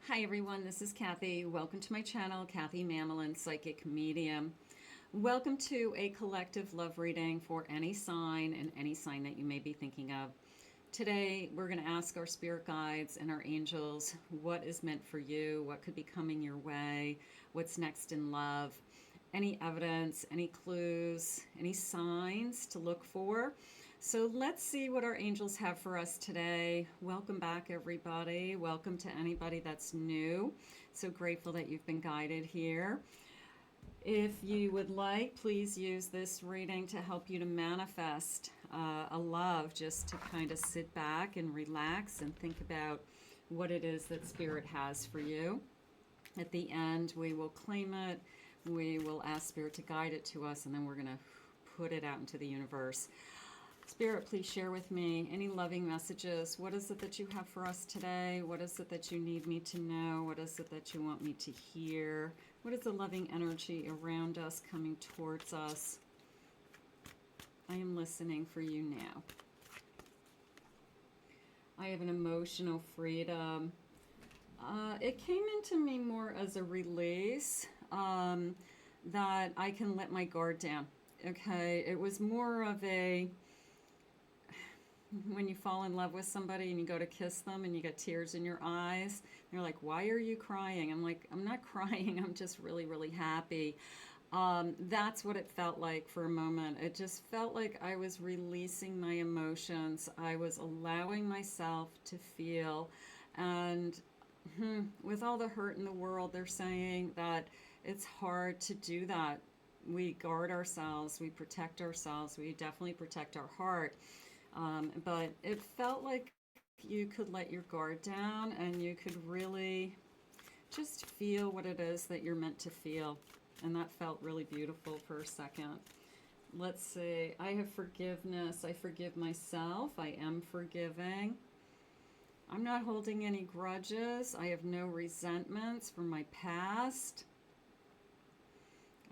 Hi everyone, this is Kathy. Welcome to my channel, Kathy Mamelin, Psychic Medium. Welcome to a collective love reading for any sign and any sign that you may be thinking of. Today, we're going to ask our spirit guides and our angels what is meant for you, what could be coming your way, what's next in love, any evidence, any clues, any signs to look for. So let's see what our angels have for us today. Welcome back, everybody. Welcome to anybody that's new. So grateful that you've been guided here. If you would like, please use this reading to help you to manifest a love, just to kind of sit back and relax and think about what it is that Spirit has for you. At the end, we will claim it, we will ask Spirit to guide it to us, and then we're going to put it out into the universe. Spirit, please share with me any loving messages. What is it that you have for us today? What is it that you need me to know? What is it that you want me to hear? What is the loving energy around us coming towards us? I am listening for you now. I have an emotional freedom. It came into me more as a release, that I can let my guard down. Okay, it was more of a, when you fall in love with somebody and you go to kiss them and you get tears in your eyes, they're like, why are you crying? I'm like, I'm not crying, I'm just really, really happy. That's what it felt like for a moment. It just felt like I was releasing my emotions. I was allowing myself to feel. And with all the hurt in the world, they're saying that it's hard to do that. We guard ourselves, we protect ourselves, we definitely protect our heart. But it felt like you could let your guard down and you could really just feel what it is that you're meant to feel. And that felt really beautiful for a second. Let's see. I have forgiveness. I forgive myself. I am forgiving. I'm not holding any grudges. I have no resentments from my past.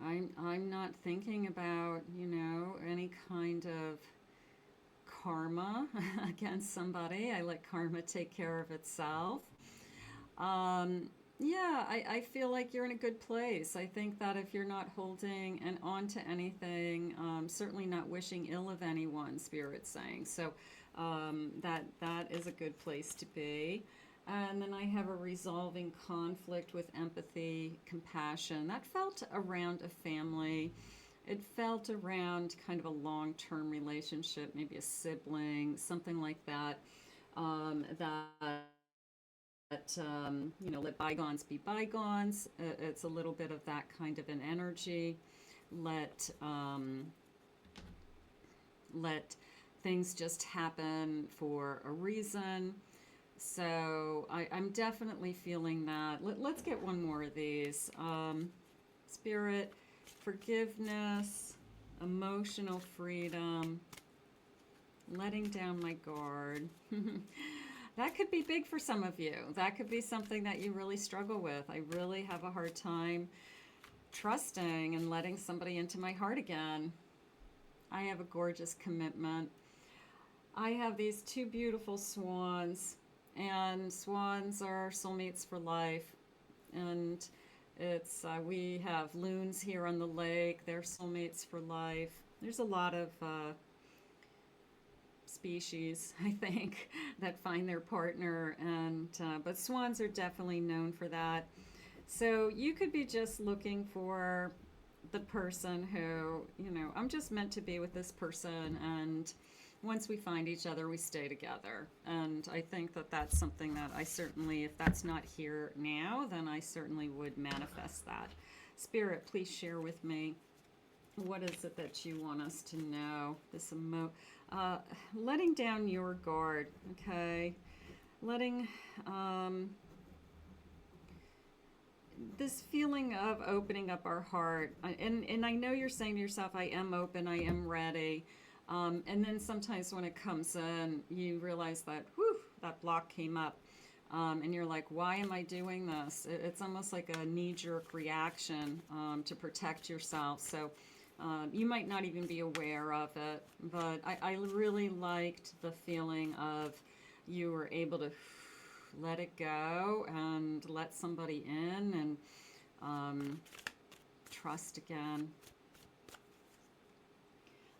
I'm not thinking about, any kind of karma against somebody. I let karma take care of itself. Yeah, I feel like you're in a good place. I think that if you're not holding and on to anything, certainly not wishing ill of anyone, Spirit's saying. So that is a good place to be. And then I have a resolving conflict with empathy, compassion. That felt around a family. It felt around kind of a long-term relationship, maybe a sibling, something like that. Let bygones be bygones. It's a little bit of that kind of an energy. Let let things just happen for a reason. So I'm definitely feeling that. Let's get one more of these. Spirit, forgiveness, emotional freedom, letting down my guard. That could be big for some of you. That could be something that you really struggle with. I really have a hard time trusting and letting somebody into my heart again. I have a gorgeous commitment. I have these two beautiful swans, and swans are soulmates for life. And it's we have loons here on the lake. They're soulmates for life. There's a lot of species, I think, that find their partner, and but swans are definitely known for that. So you could be just looking for the person who, I'm just meant to be with this person, and once we find each other, we stay together. And I think that that's something that I certainly, if that's not here now, then I certainly would manifest that. Spirit, please share with me, what is it that you want us to know? Letting down your guard, okay? Letting this feeling of opening up our heart. And I know you're saying to yourself, I am open, I am ready. And then sometimes when it comes in, you realize that, whew, that block came up. And you're like, why am I doing this? It's almost like a knee-jerk reaction to protect yourself. So you might not even be aware of it. But I really liked the feeling of you were able to let it go and let somebody in and trust again.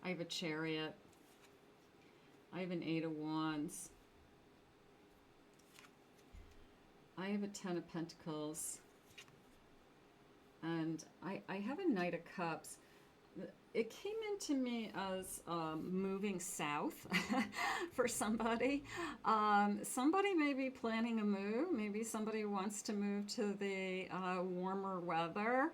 I have a Chariot. I have an 8 of Wands. I have a 10 of Pentacles. And I have a Knight of Cups. It came into me as moving south for somebody. Somebody may be planning a move. Maybe somebody wants to move to the warmer weather.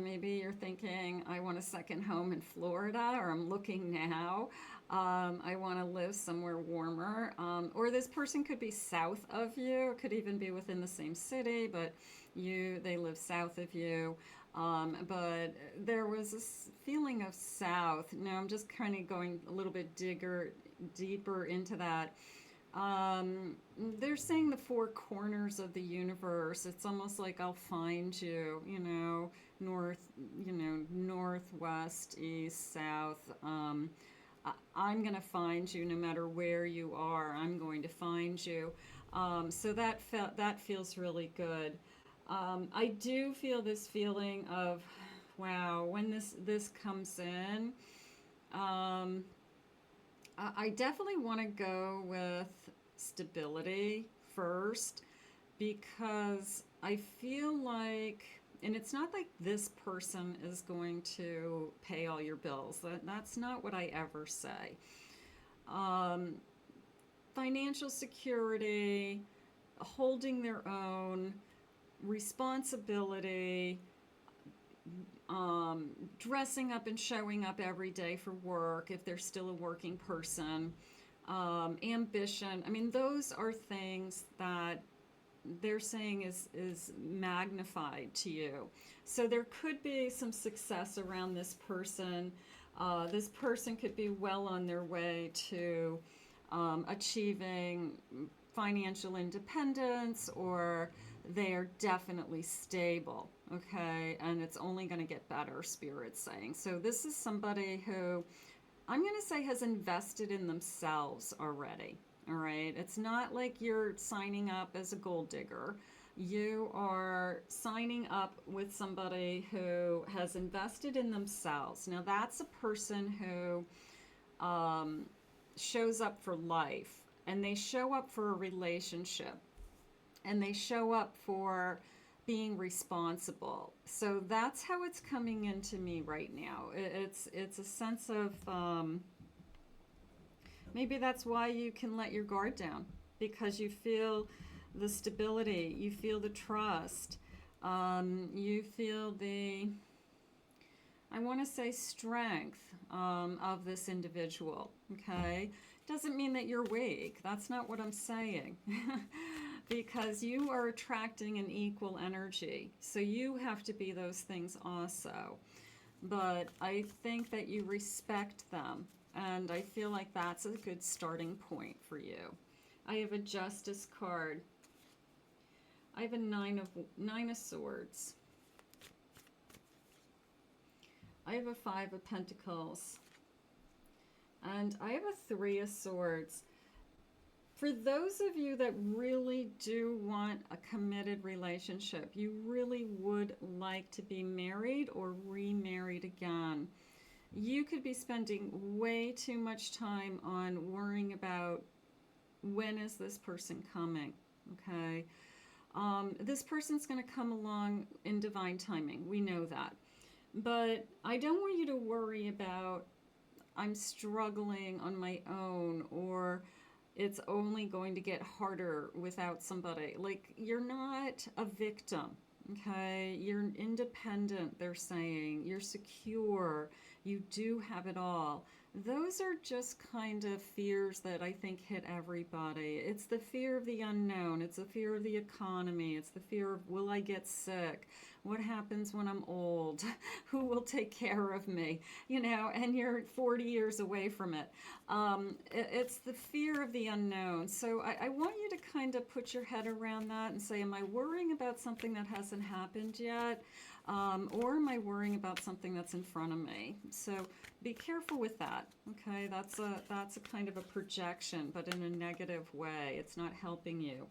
Maybe you're thinking, I want a second home in Florida, or I'm looking now. I want to live somewhere warmer. Or this person could be south of you. It could even be within the same city, but they live south of you. But there was this feeling of south. Now I'm just kind of going a little bit deeper into that. They're saying the 4 corners of the universe. It's almost like I'll find you, northwest, east, south. I'm going to find you no matter where you are. I'm going to find you. So that feels really good. I do feel this feeling of, wow, when this comes in, I definitely want to go with stability first, because I feel like, and it's not like this person is going to pay all your bills. That's not what I ever say. Financial security, holding their own, responsibility, dressing up and showing up every day for work if they're still a working person, ambition. I mean, those are things that they're saying is magnified to you. So there could be some success around this person. This person could be well on their way to achieving financial independence, or they are definitely stable, okay? And it's only going to get better, Spirit's saying. So this is somebody who I'm going to say has invested in themselves already, all right? It's not like you're signing up as a gold digger. You are signing up with somebody who has invested in themselves. Now, that's a person who shows up for life, and they show up for a relationship, and they show up for being responsible. So that's how it's coming into me right now. It's a sense of, maybe that's why you can let your guard down, because you feel the stability, you feel the trust, you feel the, I want to say, strength of this individual, okay? Doesn't mean that you're weak. That's not what I'm saying. Because you are attracting an equal energy. So you have to be those things also. But I think that you respect them. And I feel like that's a good starting point for you. I have a Justice card. I have a Nine of Swords. I have a 5 of Pentacles. And I have a 3 of Swords. For those of you that really do want a committed relationship, you really would like to be married or remarried again, you could be spending way too much time on worrying about when is this person coming, okay? This person's going to come along in divine timing. We know that. But I don't want you to worry about, I'm struggling on my own, or it's only going to get harder without somebody. Like, you're not a victim, okay? You're independent, they're saying. You're secure. You do have it all. Those are just kind of fears that I think hit everybody. It's the fear of the unknown. It's the fear of the economy. It's the fear of, will I get sick? What happens when I'm old? Who will take care of me? And you're 40 years away from it. It's the fear of the unknown. So I want you to kind of put your head around that and say, am I worrying about something that hasn't happened yet? Or am I worrying about something that's in front of me? So be careful with that, okay? That's a kind of a projection, but in a negative way. It's not helping you.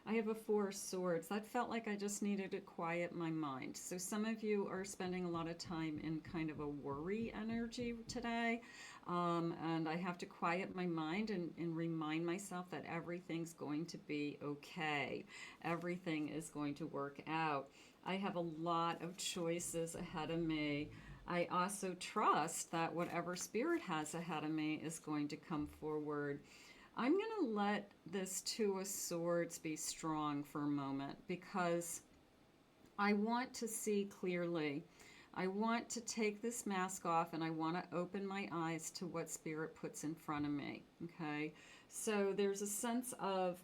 I have a Four of Swords. That felt like I just needed to quiet my mind. So some of you are spending a lot of time in kind of a worry energy today. And I have to quiet my mind and remind myself that everything's going to be okay. Everything is going to work out. I have a lot of choices ahead of me. I also trust that whatever spirit has ahead of me is going to come forward. I'm going to let this Two of Swords be strong for a moment because I want to see clearly. I want to take this mask off and I want to open my eyes to what Spirit puts in front of me. Okay? So there's a sense of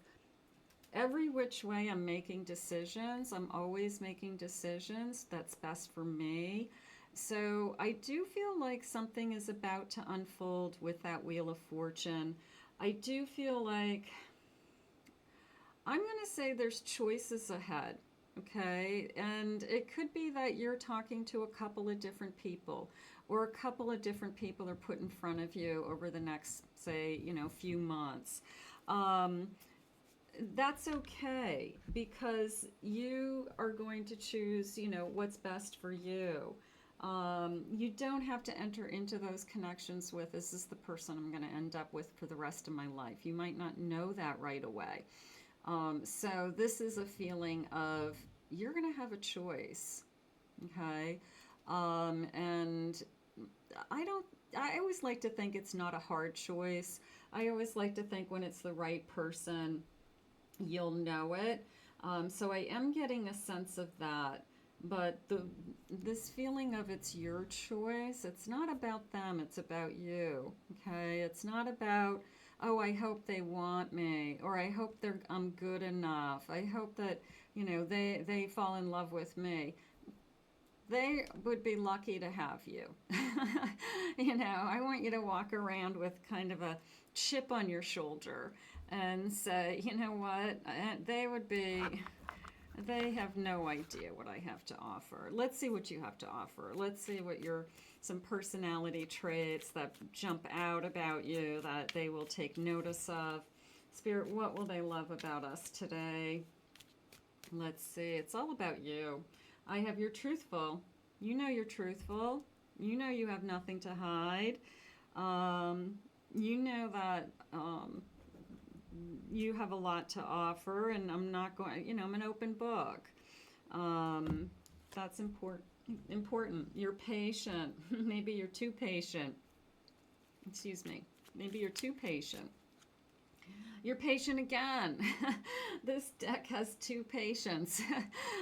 every which way I'm making decisions. I'm always making decisions that's best for me. So I do feel like something is about to unfold with that Wheel of Fortune. I do feel like, I'm going to say there's choices ahead, okay? And it could be that you're talking to a couple of different people, or a couple of different people are put in front of you over the next, say, few months. That's okay, because you are going to choose, what's best for you. You don't have to enter into those connections with, this is the person I'm going to end up with for the rest of my life. You might not know that right away. So this is a feeling of, you're going to have a choice, okay? And I always like to think it's not a hard choice. I always like to think when it's the right person, you'll know it. So I am getting a sense of that. But this feeling of it's your choice, it's not about them, it's about you, okay? It's not about, oh, I hope they want me, or I hope I'm good enough. I hope that, they fall in love with me. They would be lucky to have you. I want you to walk around with kind of a chip on your shoulder and say, you know what, they have no idea what I have to offer. Let's see what you have to offer. Let's see what some personality traits that jump out about you that they will take notice of. Spirit, what will they love about us today? Let's see. It's all about you. I have you're truthful. You know you're truthful. You know you have nothing to hide. You know that you have a lot to offer, and I'm not going, I'm an open book. That's important. You're patient. Maybe you're too patient. Excuse me. Maybe you're too patient. You're patient again. This deck has two patients.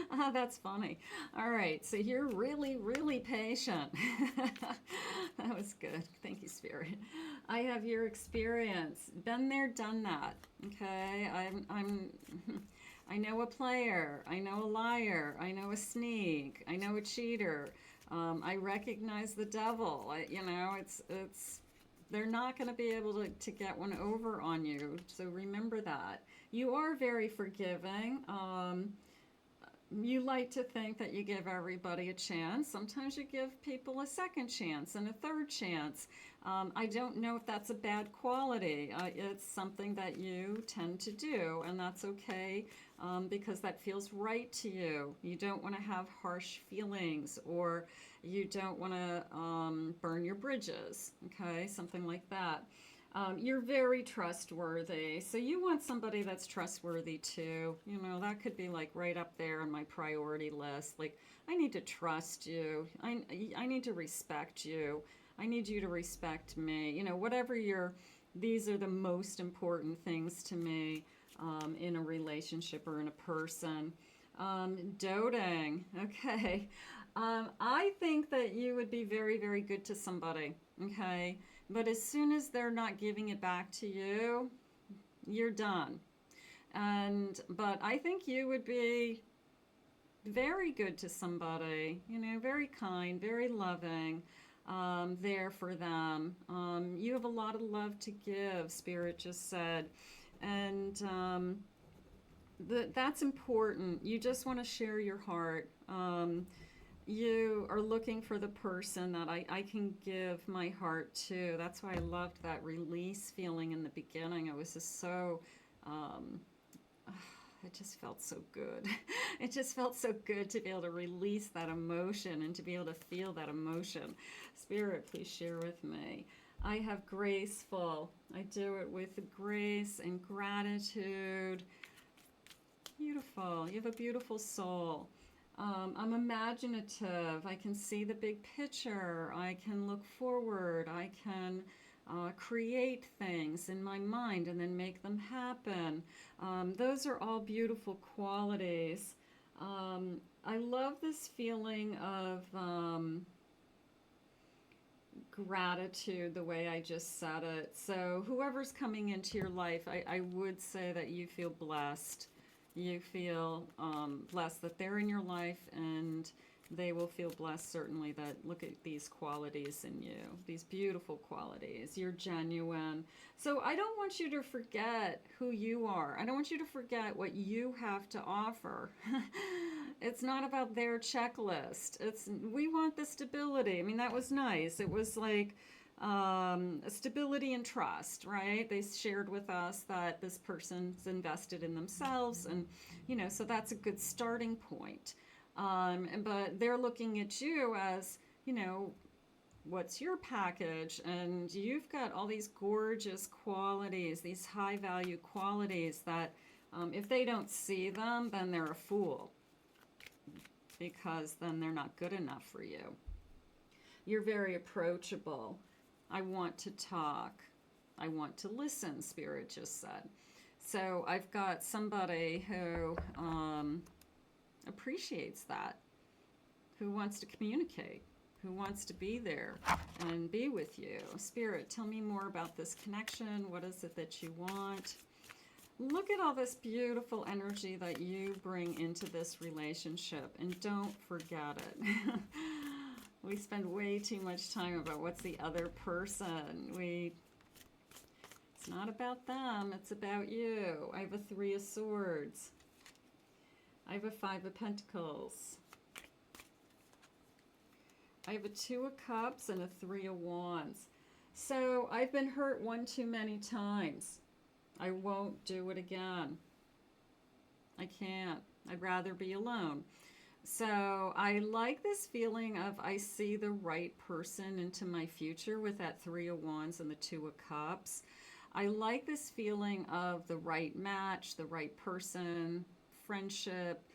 Oh, that's funny. All right, so you're really, really patient. That was good. Thank you, Spirit. I have your experience. Been there, done that. Okay, I know a player. I know a liar. I know a sneak. I know a cheater. I recognize the devil. It's. They're not going to be able to get one over on you. So remember that. You are very forgiving. You like to think that you give everybody a chance. Sometimes you give people a second chance and a third chance. I don't know if that's a bad quality. It's something that you tend to do, and that's okay because that feels right to you. You don't want to have harsh feelings, or you don't want to burn your bridges, okay? Something like that. You're very trustworthy, so you want somebody that's trustworthy too. That could be like right up there on my priority list. Like, I need to trust you. I need to respect you. I need you to respect me. Whatever these are the most important things to me in a relationship or in a person. Doting, okay. I think that you would be very, very good to somebody, okay? But as soon as they're not giving it back to you, you're done. But I think you would be very good to somebody, very kind, very loving, there for them. You have a lot of love to give, Spirit just said. And that's important. You just want to share your heart. You are looking for the person that I can give my heart to. That's why I loved that release feeling in the beginning. It was just so it just felt so good. It just felt so good to be able to release that emotion and to be able to feel that emotion. Spirit, please share with me. I have graceful. I do it with grace and gratitude. Beautiful. You have a beautiful soul. I'm imaginative. I can see the big picture. I can look forward. I can create things in my mind and then make them happen. Those are all beautiful qualities. I love this feeling of gratitude, the way I just said it. So whoever's coming into your life, I would say that you feel blessed. You feel blessed that they're in your life, and they will feel blessed certainly that look at these qualities in you, these beautiful qualities. You're genuine. So I don't want you to forget who you are. I don't want you to forget what you have to offer. It's not about their checklist. We want the stability. I mean, that was nice. It was like stability and trust, right? They shared with us that this person's invested in themselves, and so that's a good starting point. But they're looking at you as, what's your package? And you've got all these gorgeous qualities, these high value qualities that if they don't see them, then they're a fool, because then they're not good enough for you. You're very approachable. I want to talk. I want to listen, Spirit just said. So I've got somebody who appreciates that, who wants to communicate, who wants to be there and be with you. Spirit, tell me more about this connection. What is it that you want? Look at all this beautiful energy that you bring into this relationship, and don't forget it. We spend way too much time about what's the other person. It's not about them, it's about you. I have a 3 of Swords. I have a 5 of Pentacles. I have a 2 of Cups and a 3 of Wands. So I've been hurt one too many times. I won't do it again. I can't. I'd rather be alone. So I like this feeling of I see the right person into my future with that 3 of Wands and the 2 of Cups. I like this feeling of the right match, the right person, friendship,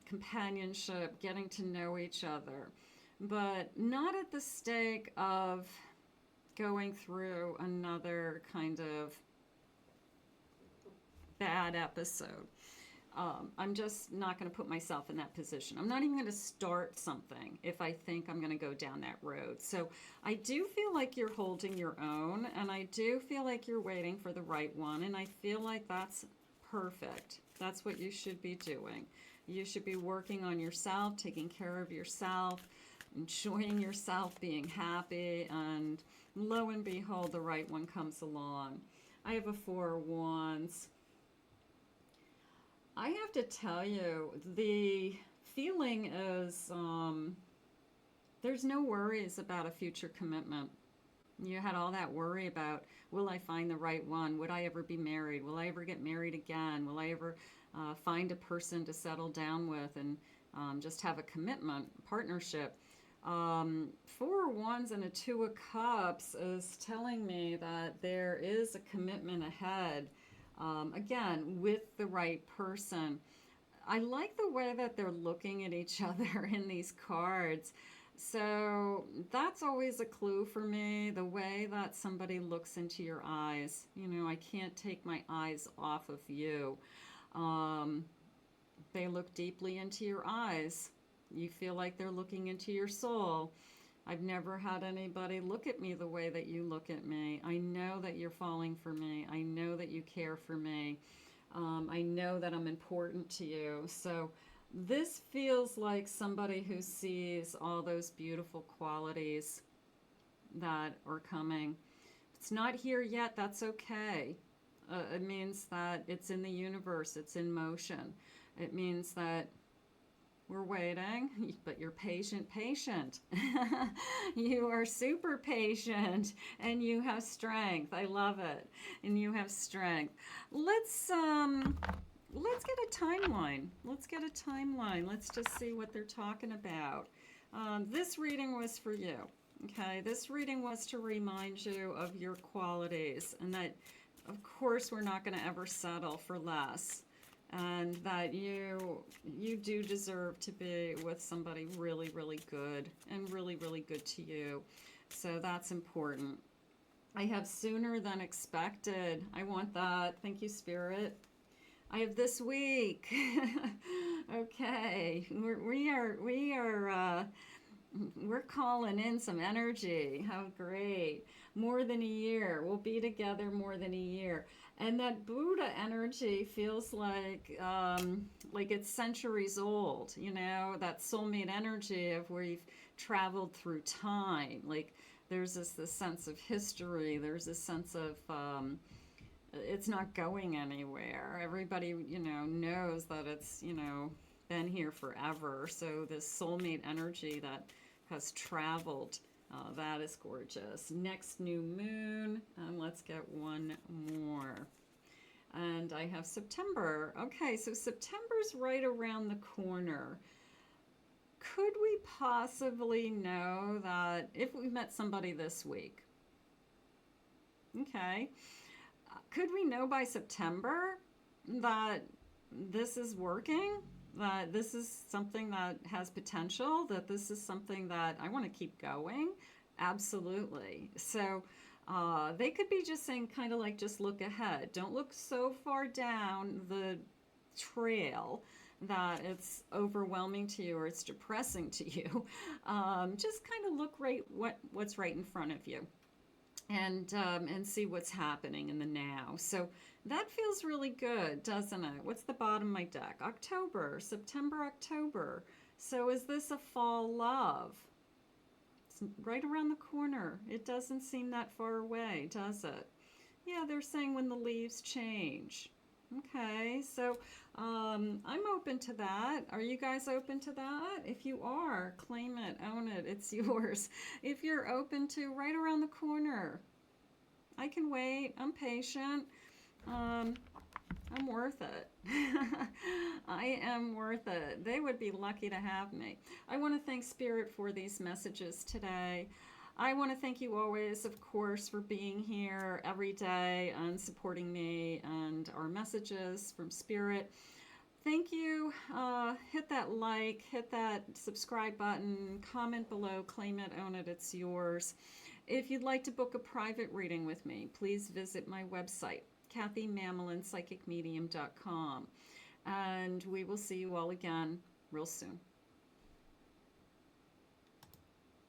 companionship, getting to know each other, but not at the stake of going through another kind of bad episode. I'm just not going to put myself in that position. I'm not even going to start something if I think I'm going to go down that road. So I do feel like you're holding your own, and I do feel like you're waiting for the right one, and I feel like that's perfect. That's what you should be doing. You should be working on yourself, taking care of yourself, enjoying yourself, being happy, and lo and behold, the right one comes along. I have a 4 of Wands. I have to tell you, the feeling is there's no worries about a future commitment. You had all that worry about, will I find the right one? Would I ever be married? Will I ever get married again? Will I ever find a person to settle down with and just have a commitment, partnership? 4 of Wands and a 2 of Cups is telling me that there is a commitment ahead. Again, with the right person. I like the way that they're looking at each other in these cards. So that's always a clue for me, the way that somebody looks into your eyes. I can't take my eyes off of you. They look deeply into your eyes. You feel like they're looking into your soul. I've never had anybody look at me the way that you look at me. I know that you're falling for me. I know that you care for me. I know that I'm important to you. So this feels like somebody who sees all those beautiful qualities that are coming. If it's not here yet, that's okay. It means that it's in the universe. It's in motion. It means that we're waiting, but you're patient. You are super patient, and you have strength. I love it. And you have strength. Let's let's get a timeline. Let's get a timeline. Let's just see what they're talking about. This reading was for you. Okay, this reading was to remind you of your qualities, and that, of course, we're not going to ever settle for less, and that you do deserve to be with somebody really, really good and really, really good to you. So that's important. I have sooner than expected. I want that. Thank you, Spirit. I have this week. Okay, we're calling in some energy. How great. More than a year. We'll be together more than a year. And that Buddha energy feels like it's centuries old, you know, that soulmate energy of where you've traveled through time. Like there's this sense of history. There's this sense of it's not going anywhere. Everybody, you know, knows that it's, you know, been here forever. So this soulmate energy that has traveled, that is gorgeous. Next new moon, and let's get one more. And I have September. Okay, so September's right around the corner. Could we possibly know that if we met somebody this week? Okay. Could we know by September that this is working? That this is something that has potential? That this is something that I want to keep going? Absolutely. So they could be just saying kind of like just look ahead. Don't look so far down the trail that it's overwhelming to you or it's depressing to you. Just kind of look what's right in front of you. And see what's happening in the now. So that feels really good, doesn't it? What's the bottom of my deck? October, September, October. So is this a fall love? It's right around the corner. It doesn't seem that far away, does it? Yeah, they're saying when the leaves change. Okay, so I'm open to that. Are you guys open to that? If you are, claim it, own it, it's yours. If you're open to right around the corner, I can wait, I'm patient, I'm worth it. I am worth it. They would be lucky to have me. I want to thank Spirit for these messages today. I want to thank you always, of course, for being here every day and supporting me and our messages from Spirit. Thank you. Hit that like, hit that subscribe button, comment below, claim it, own it, it's yours. If you'd like to book a private reading with me, please visit my website, KathyMamolinsPsychicMedium.com. And we will see you all again real soon.